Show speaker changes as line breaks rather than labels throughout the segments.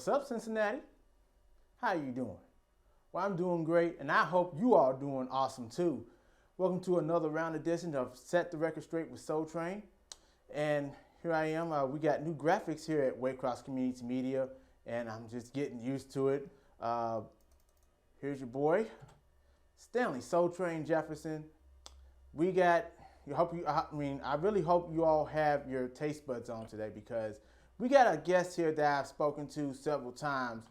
What's up, Cincinnati? How you doing? Well, I'm doing great, and I hope you all are doing awesome too. Welcome to another round edition of Set the Record Straight with Soul Train. And here I am. We got new graphics here at Waycross Community Media, and I'm just getting used to it. Here's your boy, Stanley, Soul Train Jefferson. We got, I really hope you all have your taste buds on today, because we got a guest here that I've spoken to several times,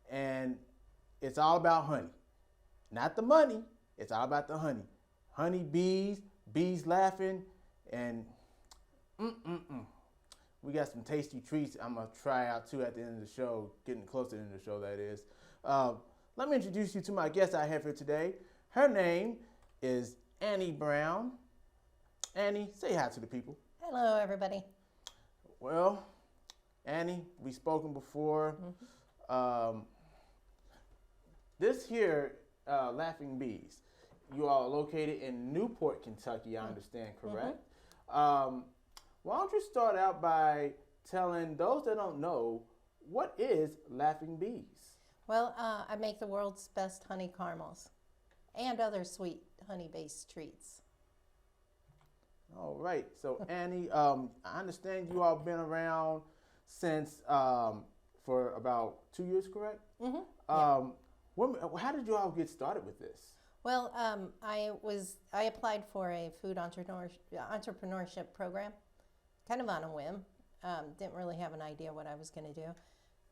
and it's all about honey. Not the money, it's all about the honey. Honey bees, bees laughing, and we got some tasty treats I'm going to try out too at the end of the show, getting close to the end of the show, that is. Let me introduce you to my guest I have here today. Her name is Annie Brown. Annie, say hi to the people.
Hello, everybody.
Well, Annie, we've spoken before. This here, Laughing Bees, you are located in Newport, Kentucky, I understand, correct? Why don't you start out by telling those that don't know, what is Laughing Bees?
Well, I make the world's best honey caramels and other sweet honey-based treats.
All right. So, Annie, I understand you all been around since for about 2 years, correct?
Yeah.
How did you all get started with this?
Well, I applied for a food entrepreneurship program, kind of on a whim. Didn't really have an idea what I was going to do.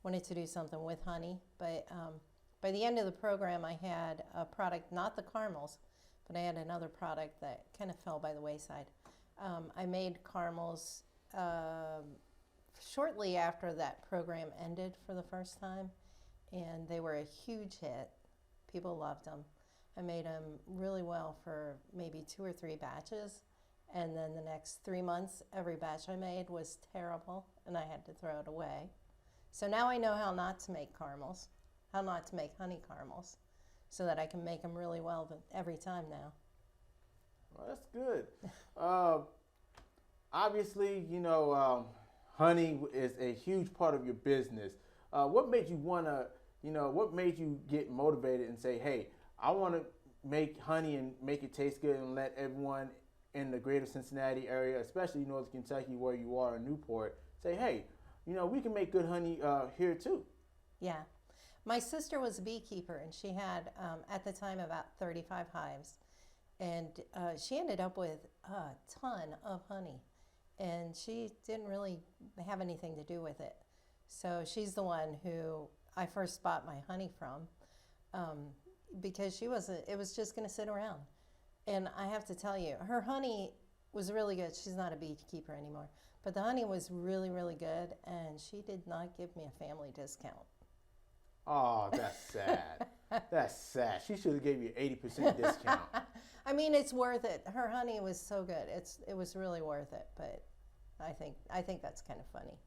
Wanted to do something with honey, but by the end of the program, I had a product, not the caramels, but I had another product that kind of fell by the wayside. I made caramels shortly after that program ended for the first time, and they were a huge hit. People loved them. I made them really well for maybe 2 or 3 batches, and then the next 3 months, every batch I made was terrible, and I had to throw it away. So now I know how not to make caramels, how not to make honey caramels, so that I can make them really well every time now.
Well, that's good. Obviously, honey is a huge part of your business. What made you what made you get motivated and say, hey, I want to make honey and make it taste good and let everyone in the greater Cincinnati area, especially Northern Kentucky where you are in Newport, say, hey, we can make good honey here too.
Yeah. My sister was a beekeeper, and she had, at the time, about 35 hives. And she ended up with a ton of honey, and she didn't really have anything to do with it. So she's the one who I first bought my honey from, because it was just going to sit around. And I have to tell you, her honey was really good. She's not a beekeeper anymore, but the honey was really, really good, and she did not give me a family discount.
Oh, that's sad. That's sad. She should have gave you an 80% discount.
I mean, it's worth it. Her honey was so good. It was really worth it, but I think that's kind of funny.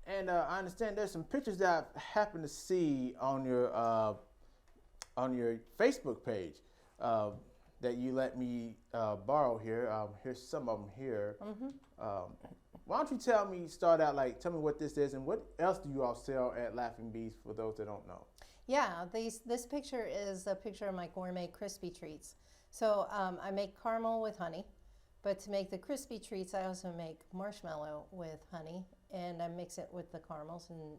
And I understand there's some pictures that I happen to see on your Facebook page that you let me borrow here. Here's some of them here. Why don't you tell me what this is, and what else do you all sell at Laughing Bees for those that don't know?
Yeah, this picture is a picture of my gourmet crispy treats. So I make caramel with honey, but to make the crispy treats, I also make marshmallow with honey, and I mix it with the caramels and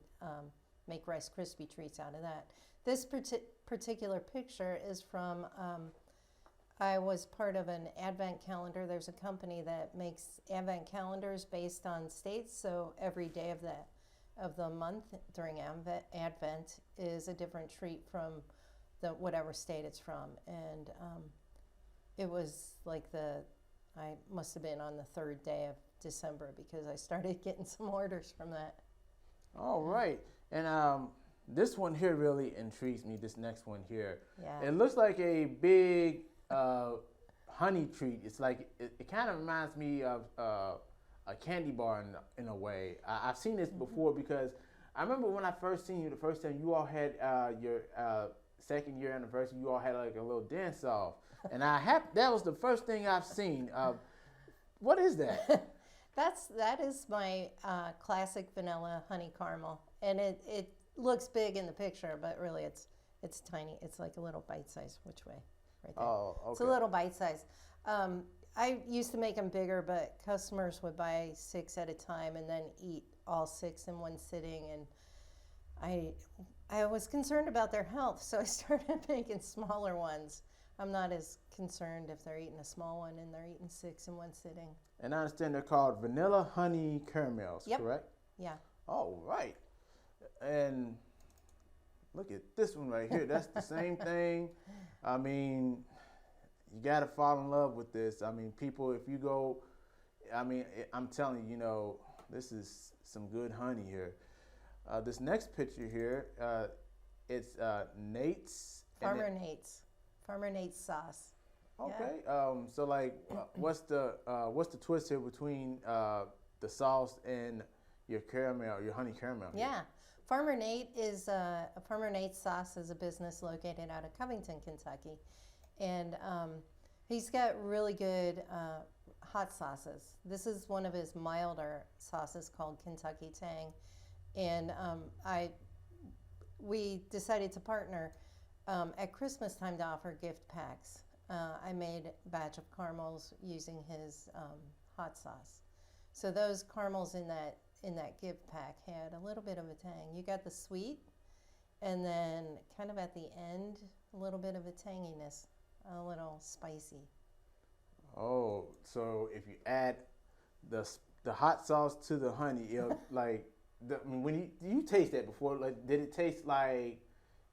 make Rice Krispie treats out of that. This particular picture is from, I was part of an advent calendar. There's a company that makes advent calendars based on states, so every day of the month during Advent is a different treat from whatever state it's from. And it was like I must have been on the 3rd day of December, because I started getting some orders from that.
All right. And this one here really intrigues me, this next one here.
Yeah.
It looks like a big honey treat. It's like, it kind of reminds me of a candy bar in a way. I've seen this before, because I remember when I first seen you the first time, you all had your 2nd year anniversary, you all had like a little dance off. And that was the first thing I've seen. What is that?
That is my classic vanilla honey caramel, and it looks big in the picture, but really it's tiny. It's like a little bite size. Which way? Right there.
Oh, okay.
It's a little bite size. I used to make them bigger, but customers would buy 6 at a time and then eat all 6 in one sitting. And I was concerned about their health, so I started making smaller ones. I'm not as concerned if they're eating a small one and they're eating 6 in one sitting.
And I understand they're called vanilla honey caramels,
Yep.
correct?
Yeah.
All right. And look at this one right here. That's the same thing. I mean, you got to fall in love with this. I mean, people, if you go, I mean, I'm telling you, you know, this is some good honey here. This next picture here, it's Nate's.
Farmer Nate's sauce.
Okay. Yeah. So like, what's the twist here between the sauce and your caramel, your honey caramel?
Yeah. Farmer Nate's sauce is a business located out of Covington, Kentucky, and he's got really good hot sauces. This is one of his milder sauces called Kentucky Tang, and we decided to partner at Christmas time to offer gift packs. I made a batch of caramels using his hot sauce. So those caramels in that gift pack had a little bit of a tang. You got the sweet, and then kind of at the end, a little bit of a tanginess, a little spicy.
Oh, so if you add the hot sauce to the honey, it'll like when you taste that before, like did it taste like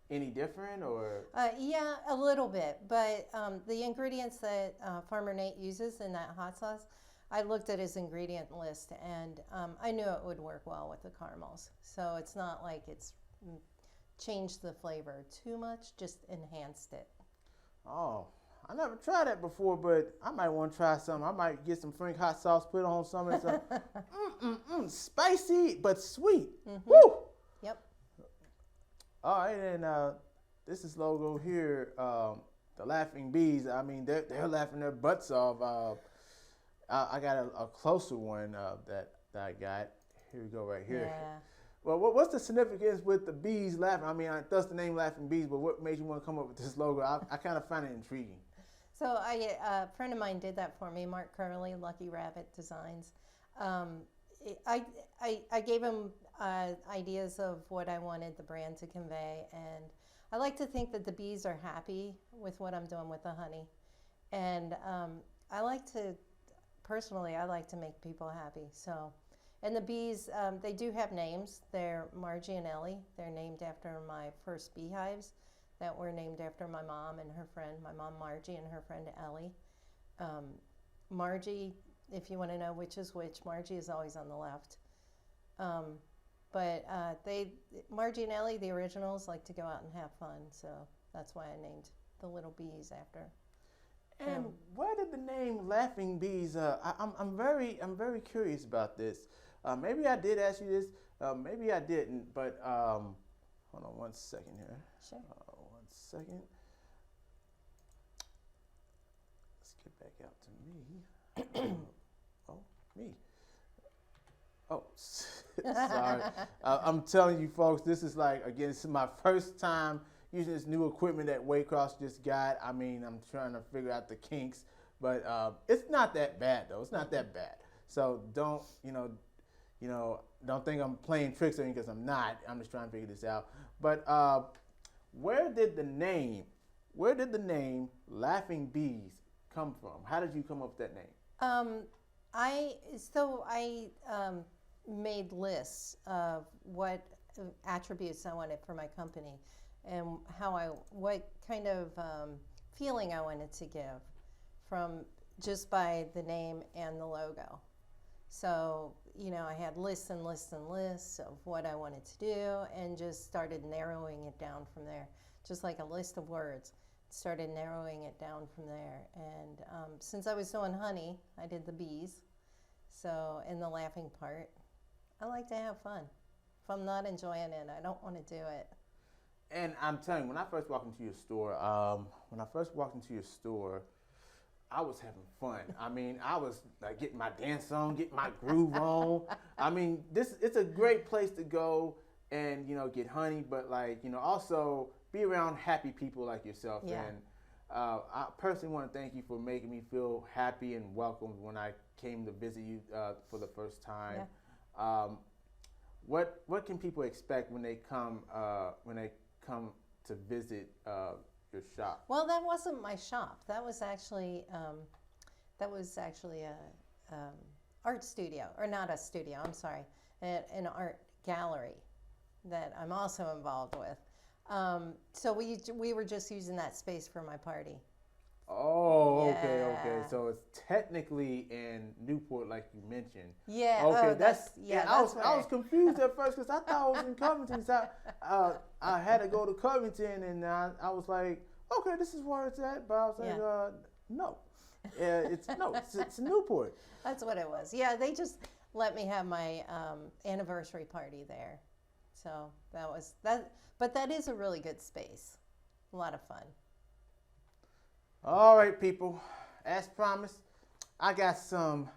any different or?
Yeah, a little bit, but the ingredients that Farmer Nate uses in that hot sauce, I looked at his ingredient list and I knew it would work well with the caramels. So it's not like it's changed the flavor too much, just enhanced it.
Oh, I never tried that before, but I might want to try some. I might get some Frank hot sauce, put on some and some spicy but sweet. Mm-hmm. Woo!
Yep.
All right, and this is logo here, the Laughing Bees. I mean, they're laughing their butts off. I got a closer one that I got. Here we go, right here.
Yeah.
Well, what's the significance with the bees laughing? I mean, that's the name Laughing Bees, but what made you want to come up with this logo? I kind of find it intriguing.
So a friend of mine did that for me, Mark Curley, Lucky Rabbit Designs. I gave him ideas of what I wanted the brand to convey, and I like to think that the bees are happy with what I'm doing with the honey. And I like to make people happy. So, and the bees, they do have names. They're Margie and Ellie. They're named after my first beehives that were named after my mom and her friend, my mom Margie and her friend Ellie. Margie, if you want to know which is which, Margie is always on the left. But Margie and Ellie, the originals, like to go out and have fun. So that's why I named the little bees after.
And where did the name Laughing Bees? I'm very curious about this. Maybe I did ask you this. Maybe I didn't. But hold on one second here.
Sure.
1 second. Let's get back out to me. Oh, me. Oh, sorry. I'm telling you, folks, this is like, again, this is my first time using this new equipment that Waycross just got. I mean, I'm trying to figure out the kinks, but it's not that bad, though. It's not that bad. So don't think I'm playing tricks on you, because I'm not. I'm just trying to figure this out. But where did the name Laughing Bees come from? How did you come up with that name?
I made lists of what attributes I wanted for my company and what kind of feeling I wanted to give from just by the name and the logo. So, I had lists and lists and lists of what I wanted to do and just started narrowing it down from there, just like a list of words. Started narrowing it down from there. And since I was doing honey, I did the bees. So, in the laughing part, I like to have fun. If I'm not enjoying it, I don't want to do it.
And I'm telling you, when I first walked into your store, I was having fun. I mean, I was like getting my dance on, getting my groove on. I mean, it's a great place to go and get honey, but also be around happy people like yourself.
Yeah.
And I personally want to thank you for making me feel happy and welcomed when I came to visit you for the first time.
Yeah.
What can people expect when they come to visit your shop?
Well, that wasn't my shop. That was actually a art studio, or not a studio. I'm sorry, an art gallery that I'm also involved with. So we were just using that space for my party.
Oh, okay,
Yeah.
okay. So it's technically in Newport, like you mentioned.
Yeah.
Okay,
Oh,
that's
yeah.
I
That's
was confused at first because I thought I was in Covington. So I had to go to Covington, and I was like, okay, this is where it's at. But I was like,
Yeah.
no, it's Newport.
That's what it was. Yeah, they just let me have my anniversary party there. So that was that. But that is a really good space. A lot of fun.
All right, people. As promised, I got some.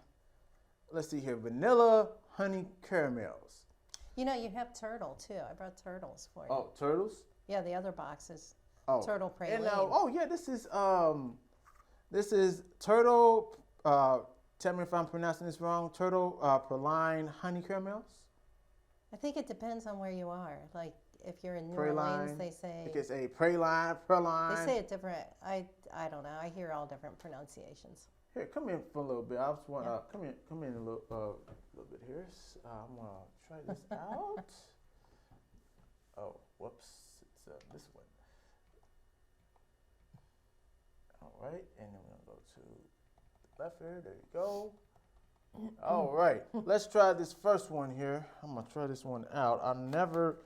Let's see here, vanilla honey caramels.
You have turtle too. I brought turtles for you.
Oh, turtles.
Yeah, the other box is
Oh,
turtle praline.
and yeah, this is turtle. Tell me if I'm pronouncing this wrong. Turtle praline honey caramels.
I think it depends on where you are. Like if you're in New
Praline.
Orleans, they say
It gets a praline.
they say it different. I don't know. I hear all different pronunciations.
Here, come in for a little bit. I just want to come in a little bit here. I'm gonna try this out. Oh, whoops! It's this one. All right, and then we're gonna go to the left here. There you go. All right, let's try this first one here. I'm gonna try this one out.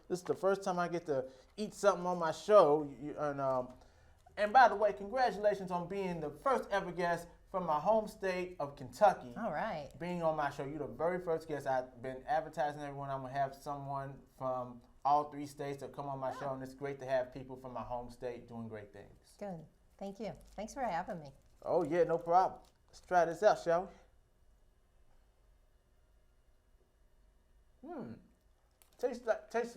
This is the first time I get to eat something on my show. And by the way, congratulations on being the first ever guest from my home state of Kentucky.
All right.
Being on my show, you're the very first guest. I've been advertising everyone. I'm gonna have someone from all 3 states to come on my show, and it's great to have people from my home state doing great things.
Good. Thank you. Thanks for having me.
Oh yeah, no problem. Let's try this out, shall we? Tastes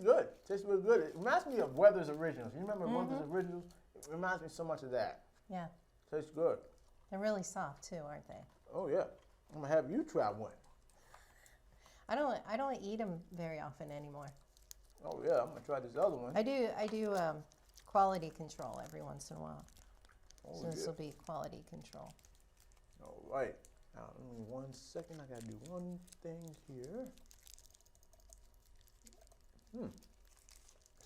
good. Tastes really good. It reminds me of Weather's Originals. You remember Weather's Originals? It reminds me so much of that.
Yeah.
Tastes good.
They're really soft too, aren't they?
Oh yeah. I'm gonna have you try one.
I don't eat them very often anymore.
Oh yeah, I'm gonna try this other one.
I do quality control every once in a while.
Oh,
So this will be quality control.
All right. Now, give me 1 second. I gotta do one thing here.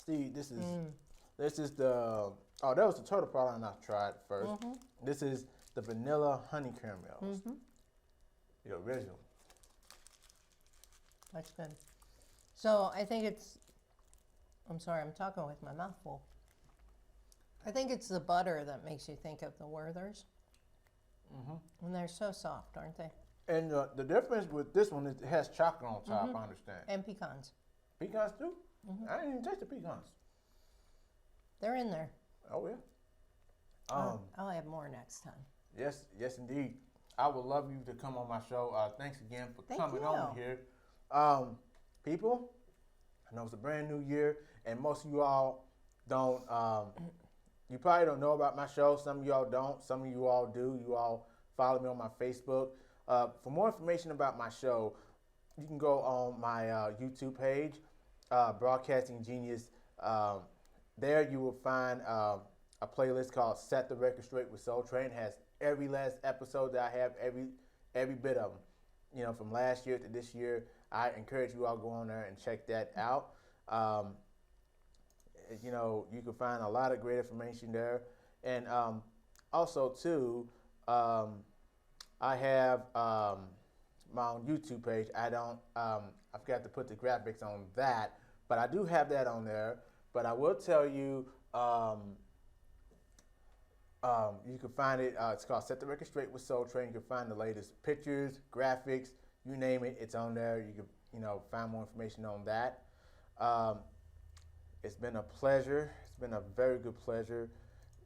See, this is the that was the turtle praline I tried first. This is the vanilla honey caramels. The original.
That's good. So I think I'm sorry, I'm talking with my mouth full. I think it's the butter that makes you think of the Werther's. And they're so soft, aren't they?
And the difference with this one is it has chocolate on top, I understand.
And pecans.
Pecans too? I didn't even taste the pecans.
They're in there.
Oh yeah.
I'll have more next time.
Yes, indeed. I would love you to come on my show. Thanks again for coming on here. People, I know it's a brand new year, and most of you all don't, you probably don't know about my show. Some of you all don't. Some of you all do. You all follow me on my Facebook. For more information about my show, you can go on my YouTube page, Broadcasting Genius. There you will find a playlist called Set the Record Straight with Soul Train. It has every last episode that I have, every bit of them. From last year to this year. I encourage you all to go on there and check that out. You can find a lot of great information there. And also, too, I have my own YouTube page. I forgot to put the graphics on that, but I do have that on there. But I will tell you, you can find it. It's called Set the Record Straight with Soul Train. You can find the latest pictures, graphics, you name it. It's on there. You can, find more information on that. It's been a pleasure. It's been a very good pleasure,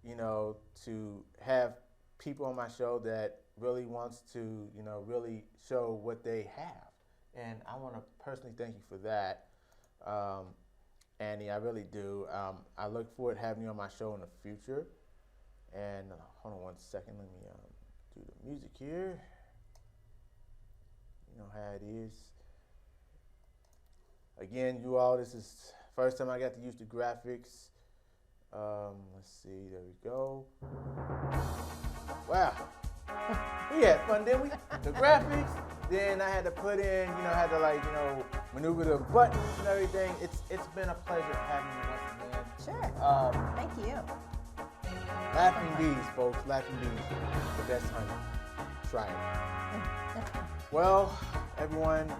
to have people on my show that really wants to, really show what they have. And I want to personally thank you for that. Annie. I really do. I look forward to having you on my show in the future. And hold on 1 second. Let me do the music here. You know how it is. Again, you all, this is first time I got to use the graphics. Let's see. There we go. Wow. We had fun, didn't we? The graphics. Then I had to put in, had to maneuver the buttons and everything. It's been a pleasure having you once again.
Sure. Thank you.
Laughing bees, folks. Laughing bees. The best honey. Try it. Well, everyone,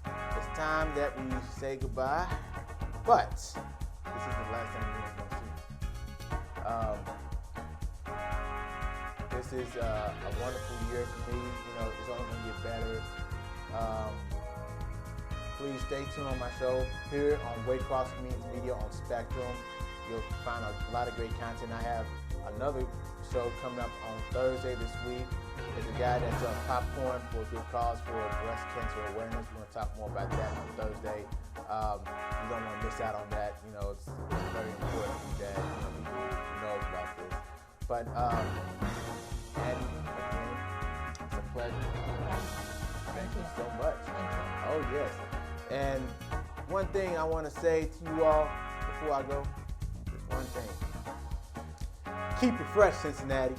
it's time that we say goodbye. But this is the last time we're going to see. This is a wonderful year for me. It's only going to get better. Please stay tuned on my show here on Waycross Community Media on Spectrum. You'll find a lot of great content. I have another show coming up on Thursday this week. There's a guy that's popcorn for a good cause for breast cancer awareness. We're going to talk more about that on Thursday. You don't want to miss out on that. It's very important that people know about this. But and again, it's a pleasure. Thank you so much. Oh yes. And one thing I want to say to you all before I go, just one thing. Keep it fresh, Cincinnati.